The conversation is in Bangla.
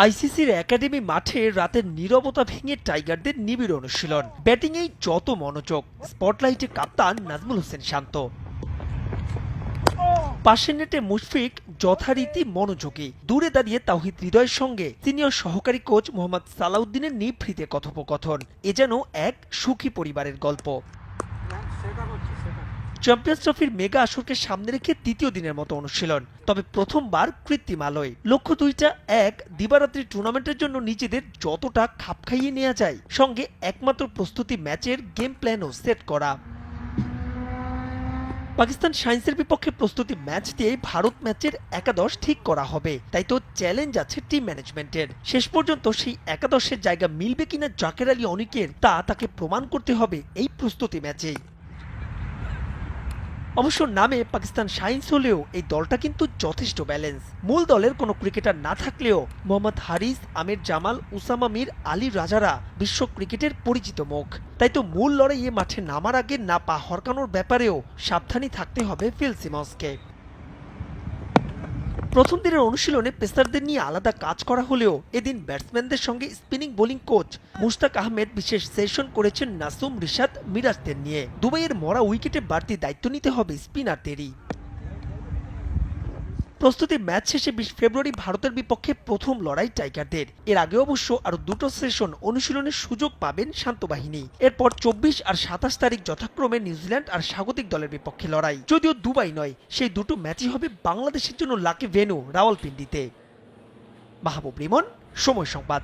আইসিসির একাডেমি মাঠে রাতের নীরবতা ভেঙে টাইগারদের নিবিড় অনুশীলন। ব্যাটিংয়েই যত মনোযোগ, স্পটলাইটে কাপ্তান নাজমুল হোসেন শান্ত, পাশের নেটে মুশফিক যথারীতি মনোযোগী। দূরে দাঁড়িয়ে তাওহিদ হৃদয়ের সঙ্গে সিনিয়র সহকারী কোচ মোহাম্মদ সালাউদ্দিনের নিভৃতে কথোপকথন। এ যেন এক সুখী পরিবারের গল্প। চ্যাম্পিয়ন্স ট্রফির মেগা আসরকে সামনে রেখে তৃতীয় দিনের মতো অনুশীলন, তবে প্রথমবার কৃত্রিম আলোয়। লক্ষ্য দুইটা, এক, দিবারাত্রি টুর্নামেন্টের জন্য নিজেদের যতটা খাপ খাইয়ে নেওয়া যায়, সঙ্গে একমাত্র প্রস্তুতি ম্যাচের গেম প্ল্যানও সেট করা। পাকিস্তান শাইন্সের বিপক্ষে প্রস্তুতি ম্যাচ দিয়ে ভারত ম্যাচের একাদশ ঠিক করা হবে, তাই তো চ্যালেঞ্জ আছে টিম ম্যানেজমেন্টের। শেষ পর্যন্ত সেই একাদশের জায়গা মিলবে কিনা জাকের আলী অনিকের, তা তাকে প্রমাণ করতে হবে এই প্রস্তুতি ম্যাচেই। অবশ্য নামে পাকিস্তান শাইন্স হলেও এই দলটা কিন্তু যথেষ্ট ব্যালেন্স। মূল দলের কোনো ক্রিকেটার না থাকলেও মোহাম্মদ হারিস, আমির জামাল, উসামা মির, আলী রাজারা বিশ্ব ক্রিকেটের পরিচিত মুখ। তাই তো মূল লড়াইয়ে মাঠে নামার আগে না পা হরকানোর ব্যাপারেও সাবধানী থাকতে হবে ফিল সিমন্সকে। প্রথম দিনের অনুশীলনে পেসারদের নিয়ে আলাদা কাজ করা হলেও এদিন ব্যাটসম্যানদের সঙ্গে spinning bowling coach Mushtaq Ahmed বিশেষ সেশন করেছেন নাসুম, রিশাদ, মিরাজদের নিয়ে। দুবাইয়ের মরা উইকেটে বাড়তি দায়িত্ব নিতে হবে স্পিনারদেরই। প্রস্তুতি ম্যাচ শেষে ২০ ফেব্রুয়ারি ভারতের বিপক্ষে প্রথম লড়াই টাইগারদের। এর আগে অবশ্য আরো দুটো সেশন অনুশীলনের সুযোগ পাবেন শান্ত বাহিনী। এরপর ২৪ আর ২৭ তারিখ যথাক্রমে নিউজিল্যান্ড আর স্বাগতিক দলের বিপক্ষে লড়াই। যদিও দুবাই নয়, সেই দুটো ম্যাচই হবে বাংলাদেশের জন্য লাকি ভেন্যু রাওয়ালপিন্ডিতে। মাহবুব রিমন, সময় সংবাদ।